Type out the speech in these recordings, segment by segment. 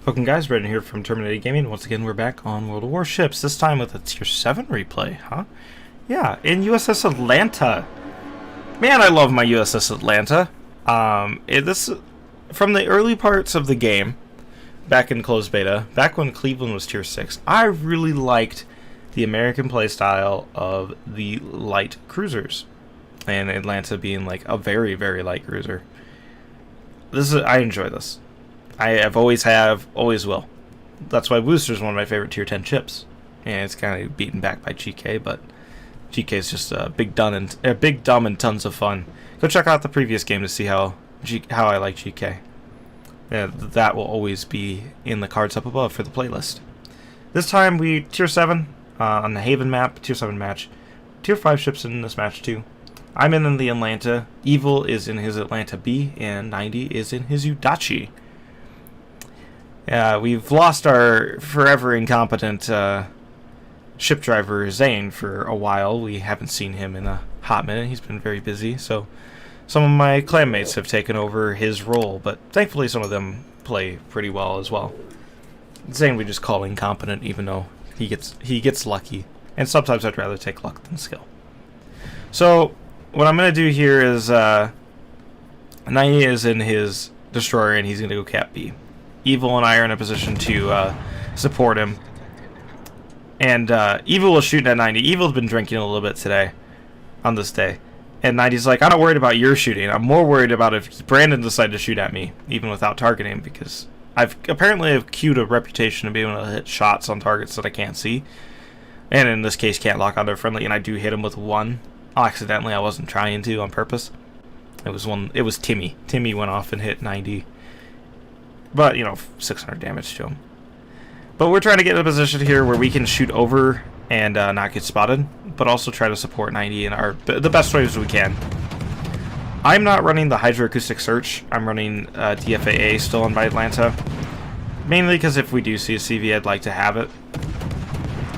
Welcome guys, Brendan here from Terminated Gaming. Once again, we're back on World of Warships, this time with a Tier 7 replay, huh? Yeah, in USS Atlanta. Man, I love my USS Atlanta. This from the early parts of the game, back in closed beta, back when Cleveland was Tier 6, I really liked the American playstyle of the light cruisers, and Atlanta being like a very, very light cruiser. I enjoy this. I have always will. That's why Booster is one of my favorite Tier 10 ships. And it's kind of beaten back by GK, but GK is just a big dumb and tons of fun. Go check out the previous game to see how I like GK. Yeah, that will always be in the cards up above for the playlist. This time we Tier 7 on the Haven map, Tier 7 match. Tier 5 ships in this match too. I'm in the Atlanta. Evil is in his Atlanta B, and 90 is in his Udachi. We've lost our forever incompetent ship driver Zane for a while. We haven't seen him in a hot minute. He's been very busy, so some of my clanmates have taken over his role, but thankfully some of them play pretty well as well. Zane we just call incompetent, even though he gets lucky, and sometimes I'd rather take luck than skill. So what I'm going to do here is 90 is in his destroyer, and he's going to go Cap B. Evil and I are in a position to support him. And Evil was shooting at 90. Evil's been drinking a little bit today, on this day. And 90's like, I'm not worried about your shooting. I'm more worried about if Brandon decided to shoot at me, even without targeting, because I've queued a reputation of being able to hit shots on targets that I can't see. And in this case, can't lock onto a friendly, and I do hit him with one. Accidentally, I wasn't trying to on purpose. It was Timmy. Timmy went off and hit 90. But, 600 damage to him. But we're trying to get in a position here where we can shoot over and not get spotted, but also try to support 90 in the best ways we can. I'm not running the hydroacoustic search. I'm running DFAA still on my Atlanta. Mainly because if we do see a CV, I'd like to have it.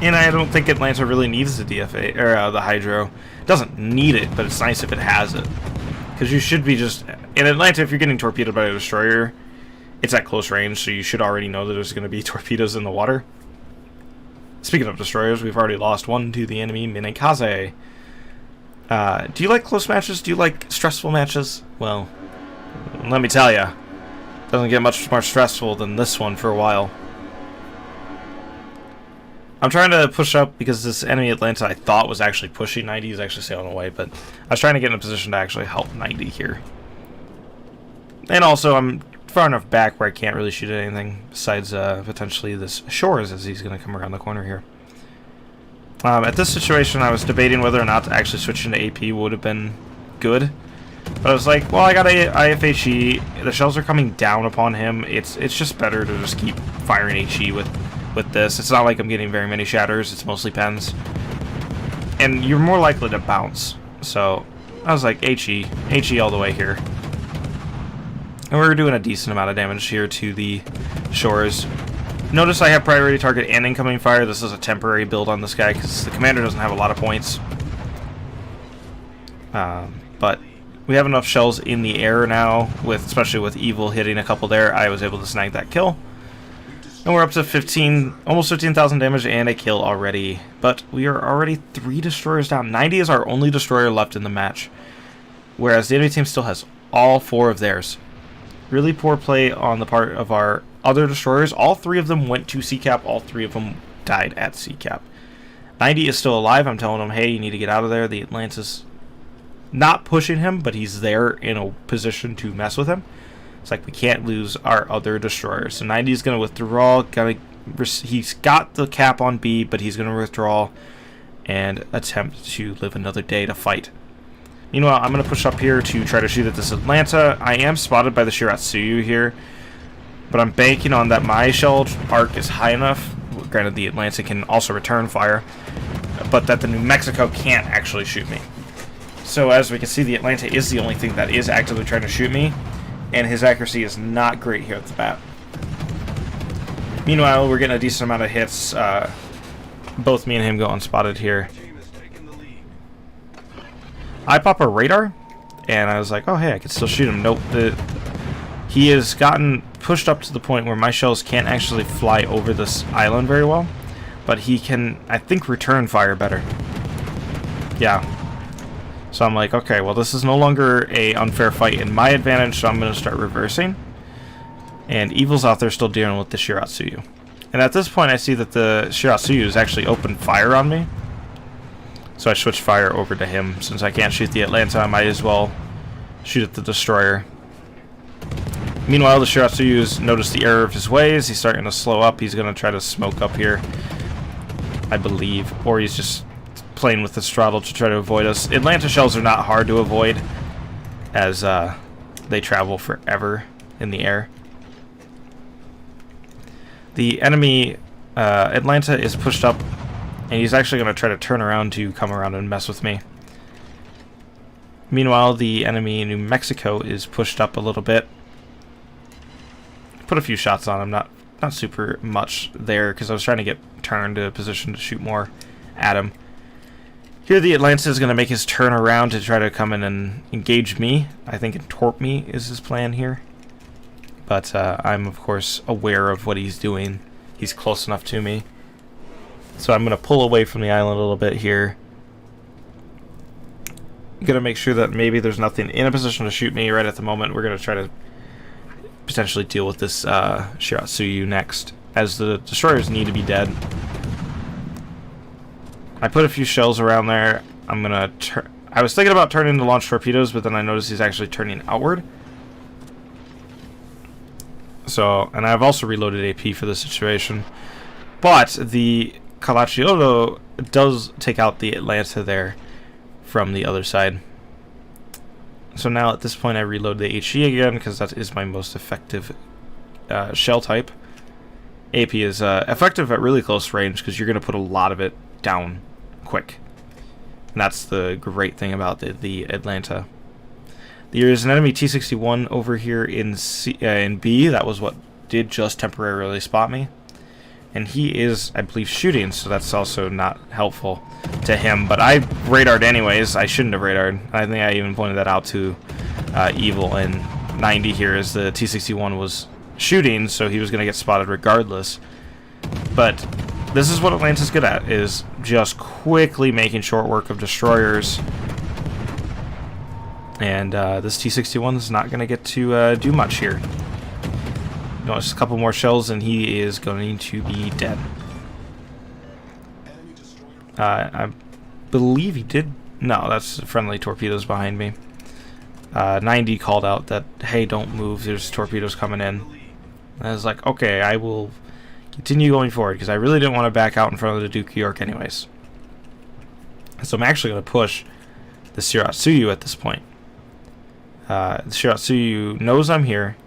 And I don't think Atlanta really needs the DFA, or the hydro. It doesn't need it, but it's nice if it has it. Because you should be just... In Atlanta, if you're getting torpedoed by a destroyer, it's at close range, so you should already know that there's going to be torpedoes in the water. Speaking of destroyers, we've already lost one to the enemy, Minekaze. Do you like close matches? Do you like stressful matches? Well, let me tell you, it doesn't get much more stressful than this one for a while. I'm trying to push up because this enemy Atlanta I thought was actually pushing 90. He's actually sailing away, but I was trying to get in a position to actually help 90 here. And also, I'm far enough back where I can't really shoot at anything besides potentially this shores, as he's going to come around the corner here. At this situation, I was debating whether or not to actually switch into AP would have been good. But I was like, well, I got a IFHE. The shells are coming down upon him. It's just better to just keep firing HE with this. It's not like I'm getting very many shatters. It's mostly pens. And you're more likely to bounce. So I was like, HE all the way here. And we're doing a decent amount of damage here to the shores. Notice I have priority target and incoming fire. This is a temporary build on this guy because the commander doesn't have a lot of points. But we have enough shells in the air now, especially with Evil hitting a couple there. I was able to snag that kill. And we're up to almost 15,000 damage and a kill already. But we are already 3 destroyers down. 90 is our only destroyer left in the match, whereas the enemy team still has all 4 of theirs. Really poor play on the part of our other destroyers. All 3 of them went to CCAP. All 3 of them died at CCAP. 90 is still alive. I'm telling him, hey, you need to get out of there. The Atlanta's not pushing him, but he's there in a position to mess with him. It's like we can't lose our other destroyers. So 90 is going to withdraw. He's got the cap on B, but he's going to withdraw and attempt to live another day to fight. Meanwhile, I'm going to push up here to try to shoot at this Atlanta. I am spotted by the Shiratsuyu here, but I'm banking on that my shell arc is high enough. Granted, the Atlanta can also return fire, but that the New Mexico can't actually shoot me. So as we can see, the Atlanta is the only thing that is actively trying to shoot me, and his accuracy is not great here at the bat. Meanwhile, we're getting a decent amount of hits. Both me and him go unspotted here. I pop a radar, and I was like, oh, hey, I can still shoot him. Nope. He has gotten pushed up to the point where my shells can't actually fly over this island very well, but he can, I think, return fire better. Yeah. So I'm like, okay, well, this is no longer a unfair fight in my advantage, so I'm going to start reversing. And Evil's out there still dealing with the Shiratsuyu. And at this point, I see that the Shiratsuyu has actually opened fire on me. So I switched fire over to him. Since I can't shoot the Atlanta, I might as well shoot at the destroyer. Meanwhile, the Shiratsuyu's noticed the error of his ways. He's starting to slow up. He's going to try to smoke up here, I believe. Or he's just playing with the throttle to try to avoid us. Atlanta shells are not hard to avoid, as they travel forever in the air. The enemy Atlanta is pushed up, and he's actually going to try to turn around to come around and mess with me. Meanwhile, the enemy New Mexico is pushed up a little bit. Put a few shots on him, not super much there, because I was trying to get turned to a position to shoot more at him. Here the Atlanta is going to make his turn around to try to come in and engage me. I think and torp me is his plan here. But I'm, of course, aware of what he's doing. He's close enough to me. So I'm going to pull away from the island a little bit here. I'm going to make sure that maybe there's nothing in a position to shoot me right at the moment. We're going to try to potentially deal with this Shiratsuyu next, as the destroyers need to be dead. I put a few shells around there. I'm going to I was thinking about turning to launch torpedoes, but then I noticed he's actually turning outward. So, and I've also reloaded AP for this situation. But the Calacciolo does take out the Atlanta there from the other side. So now at this point I reload the HE again, because that is my most effective shell type. AP is effective at really close range, because you're going to put a lot of it down quick. And that's the great thing about the Atlanta. There's an enemy T-61 over here in B. That was what did just temporarily spot me. And he is, I believe, shooting, so that's also not helpful to him. But I radared anyways. I shouldn't have radared. I think I even pointed that out to Evil and 90 here, as the T-61 was shooting, so he was going to get spotted regardless. But this is what Atlanta's good at, is just quickly making short work of destroyers. And this T-61 is not going to get to do much here. No, just a couple more shells and he is going to be dead. I believe he did. No, that's friendly torpedoes behind me. 90 called out that, hey, don't move, there's torpedoes coming in. And I was like, okay, I will continue going forward, because I really didn't want to back out in front of the Duke York anyways. So I'm actually going to push the Shiratsuyu at this point. The Shiratsuyu knows I'm here,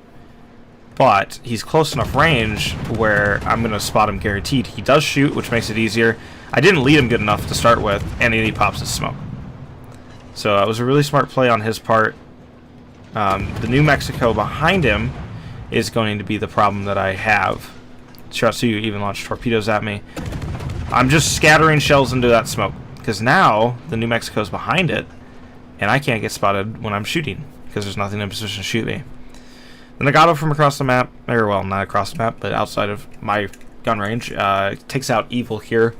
but he's close enough range where I'm going to spot him guaranteed. He does shoot, which makes it easier. I didn't lead him good enough to start with, and he pops his smoke. So it was a really smart play on his part. The New Mexico behind him is going to be the problem that I have. Shiratsuyu even launched torpedoes at me. I'm just scattering shells into that smoke, because now the New Mexico's behind it, and I can't get spotted when I'm shooting, because there's nothing in position to shoot me. The Nagato from across the map, or well, not across the map, but outside of my gun range, takes out Evil here.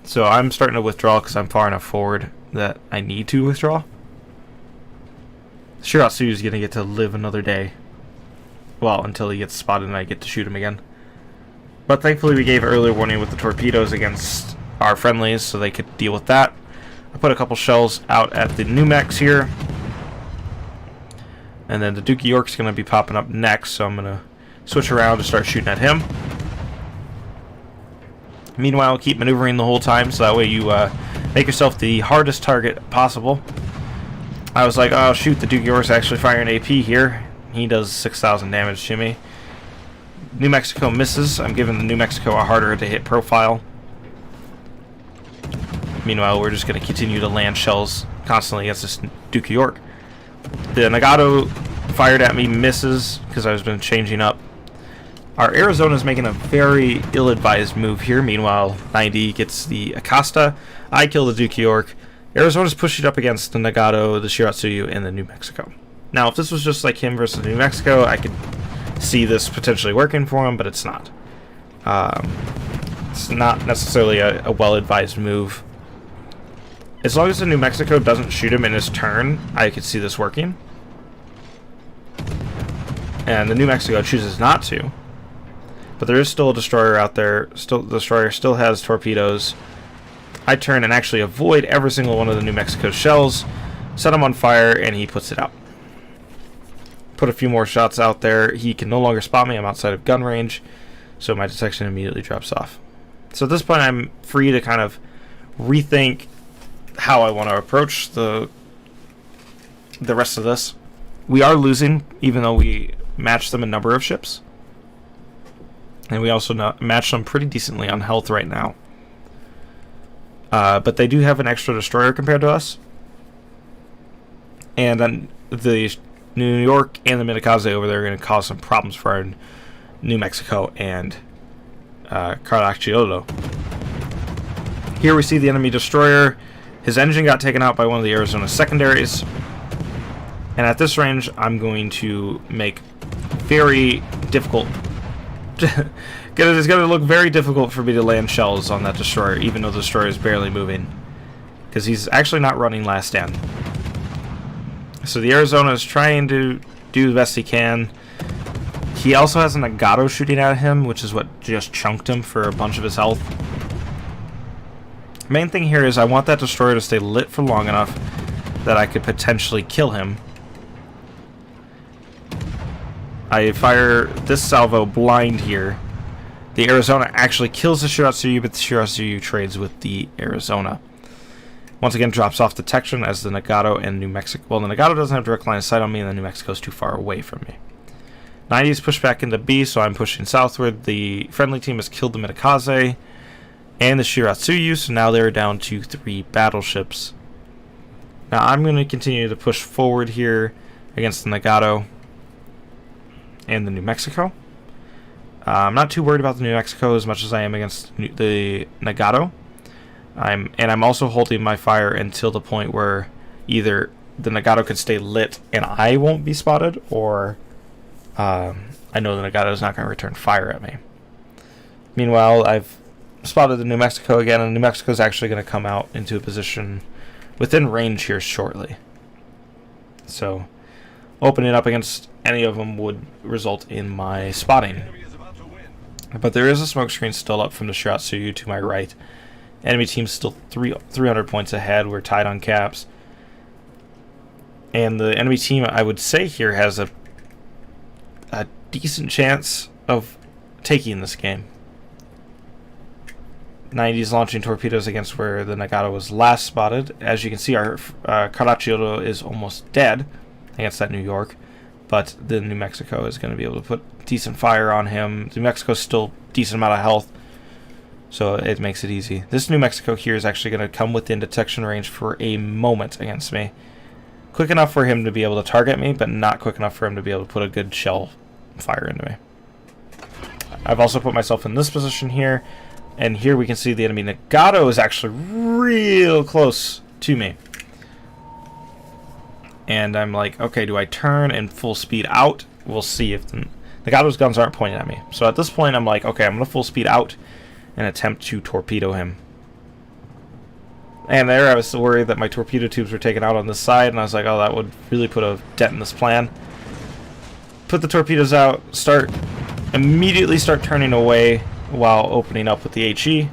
So I'm starting to withdraw because I'm far enough forward that I need to withdraw. Shiratsuyu is going to get to live another day. Well, until he gets spotted and I get to shoot him again. But thankfully we gave early warning with the torpedoes against our friendlies, so they could deal with that. I put a couple shells out at the New Mex here. And then the Duke York's going to be popping up next, so I'm going to switch around to start shooting at him. Meanwhile, keep maneuvering the whole time, so that way you make yourself the hardest target possible. I was like, oh shoot, the Duke York's actually firing AP here. He does 6,000 damage to me. New Mexico misses. I'm giving the New Mexico a harder to hit profile. Meanwhile, we're just going to continue to land shells constantly against this Duke York. The Nagato fired at me, misses, because I've been changing up. Our Arizona's making a very ill-advised move here. Meanwhile, 90 gets the Acosta. I kill the Duke York. Arizona's pushing up against the Nagato, the Shiratsuyu, and the New Mexico. Now, if this was just like him versus New Mexico, I could see this potentially working for him, but it's not. It's not necessarily a well-advised move. As long as the New Mexico doesn't shoot him in his turn, I could see this working. And the New Mexico chooses not to. But there is still a destroyer out there. The destroyer still has torpedoes. I turn and actually avoid every single one of the New Mexico shells, set him on fire, and he puts it out. Put a few more shots out there. He can no longer spot me. I'm outside of gun range, so my detection immediately drops off. So at this point, I'm free to kind of rethink how I want to approach the rest of this. We are losing, even though we match them in number of ships. And we also match them pretty decently on health right now. But they do have an extra destroyer compared to us. And then the New York and the Minakaze over there are going to cause some problems for our New Mexico and Caracciolo. Here we see the enemy destroyer. His engine got taken out by one of the Arizona secondaries. And at this range, I'm going to make very difficult... It's going to look very difficult for me to land shells on that destroyer, even though the destroyer is barely moving. Because he's actually not running last stand. So the Arizona is trying to do the best he can. He also has a Nagato shooting at him, which is what just chunked him for a bunch of his health. Main thing here is I want that destroyer to stay lit for long enough that I could potentially kill him. I fire this salvo blind here. The Arizona actually kills the Shiratsuyu, but the Shiratsuyu trades with the Arizona. Once again, drops off detection as the Nagato and New Mexico... Well, the Nagato doesn't have direct line of sight on me, and the New Mexico is too far away from me. 90's pushed back into B, so I'm pushing southward. The friendly team has killed the Minakaze and the Shiratsuyu, so now they're down to 3 battleships. Now I'm going to continue to push forward here against the Nagato and the New Mexico. I'm not too worried about the New Mexico as much as I am against the Nagato. I'm also holding my fire until the point where either the Nagato could stay lit and I won't be spotted, or I know the Nagato is not going to return fire at me. Meanwhile, I've spotted the New Mexico again, and New Mexico is actually going to come out into a position within range here shortly. So opening up against any of them would result in my spotting. But there is a smoke screen still up from the Shiratsuyu to my right. Enemy team's still 300 points ahead. We're tied on caps. And the enemy team, I would say here, has a decent chance of taking this game. 90's launching torpedoes against where the Nagato was last spotted. As you can see, our Caracciolo is almost dead against that New York. But the New Mexico is going to be able to put decent fire on him. New Mexico's still decent amount of health, so it makes it easy. This New Mexico here is actually going to come within detection range for a moment against me. Quick enough for him to be able to target me, but not quick enough for him to be able to put a good shell fire into me. I've also put myself in this position here, and here we can see the enemy Nagato is actually real close to me. And I'm like, okay, do I turn and full speed out? We'll see if the Nagato's guns aren't pointing at me. So at this point, I'm like, okay, I'm going to full speed out and attempt to torpedo him. And there I was worried that my torpedo tubes were taken out on this side, and I was like, oh, that would really put a dent in this plan. Put the torpedoes out, immediately start turning away while opening up with the HE.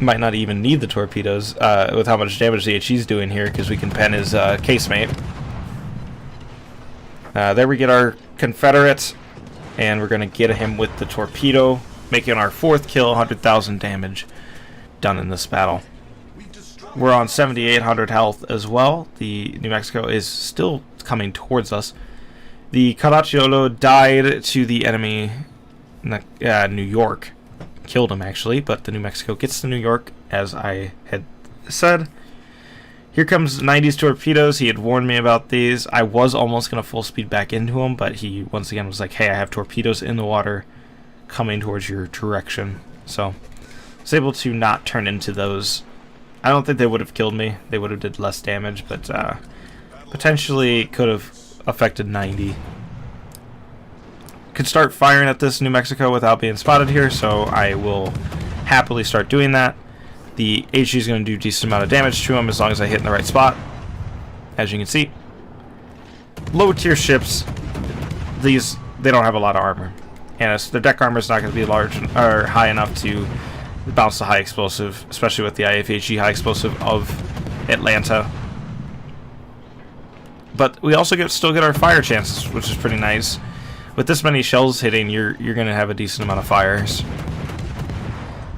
Might not even need the torpedoes with how much damage the HE's doing here, because we can pen his casemate. There we get our Confederate, and we're going to get him with the torpedo, making our 4th kill, 100,000 damage done in this battle. We're on 7,800 health as well. The New Mexico is still coming towards us. The Caracciolo died to the enemy New York. Killed him actually, but the New Mexico gets to New York, as I had said. Here comes 90's torpedoes. He had warned me about these. I was almost going to full speed back into him, but he once again was like, hey, I have torpedoes in the water coming towards your direction. So I was able to not turn into those. I don't think they would have killed me. They would have did less damage, but potentially could have affected 90. Could start firing at this New Mexico without being spotted here, so I will happily start doing that. The HG is going to do a decent amount of damage to him as long as I hit in the right spot. As you can see, low tier ships, they don't have a lot of armor, and their deck armor is not going to be large or high enough to bounce the high explosive, especially with the IFHE high explosive of Atlanta. But we also still get our fire chances, which is pretty nice. With this many shells hitting, you're going to have a decent amount of fires.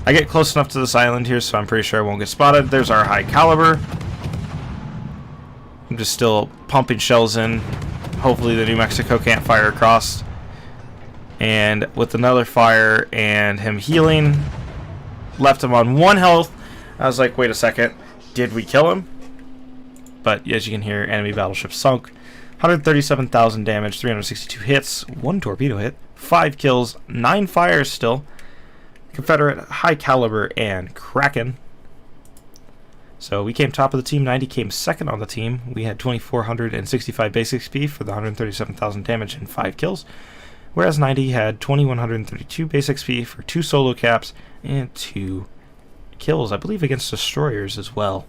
I get close enough to this island here, so I'm pretty sure I won't get spotted. There's our high caliber. I'm just still pumping shells in. Hopefully the New Mexico can't fire across. And with another fire and him healing, left him on 1 health. I was like, wait a second, did we kill him? But as you can hear, enemy battleship sunk. 137,000 damage, 362 hits, 1 torpedo hit, 5 kills, 9 fires still. Confederate, high caliber, and Kraken. So we came top of the team. 90 came second on the team. We had 2,465 base XP for the 137,000 damage and 5 kills. Whereas 90 had 2,132 base XP for 2 solo caps and 2 kills, I believe against destroyers as well.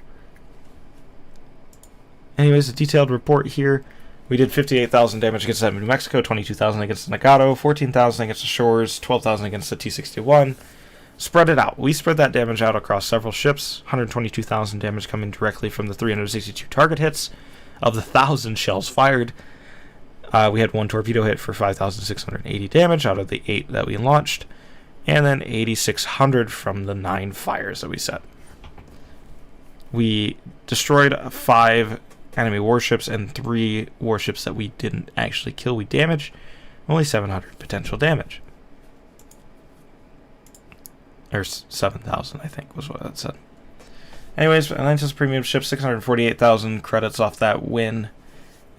Anyways, a detailed report here. We did 58,000 damage against the New Mexico, 22,000 against the Nagato, 14,000 against the Shores, 12,000 against the T-61. Spread it out. We spread that damage out across several ships. 122,000 damage coming directly from the 362 target hits of the 1,000 shells fired. We had 1 torpedo hit for 5,680 damage out of the 8 that we launched, and then 8,600 from the 9 fires that we set. We destroyed 5 enemy warships and 3 warships that we didn't actually kill. We damaged only 700 potential damage. Or 7,000, I think, was what that said. Anyways, Atlanta's premium ship, 648,000 credits off that win,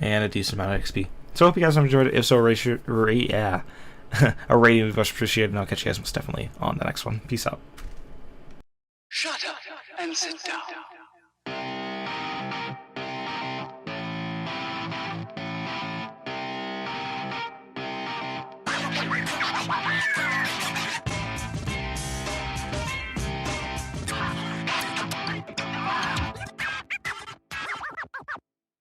and a decent amount of XP. So I hope you guys have enjoyed it. If so, a rating would be much appreciated, and I'll catch you guys most definitely on the next one. Peace out. Shut up and sit down.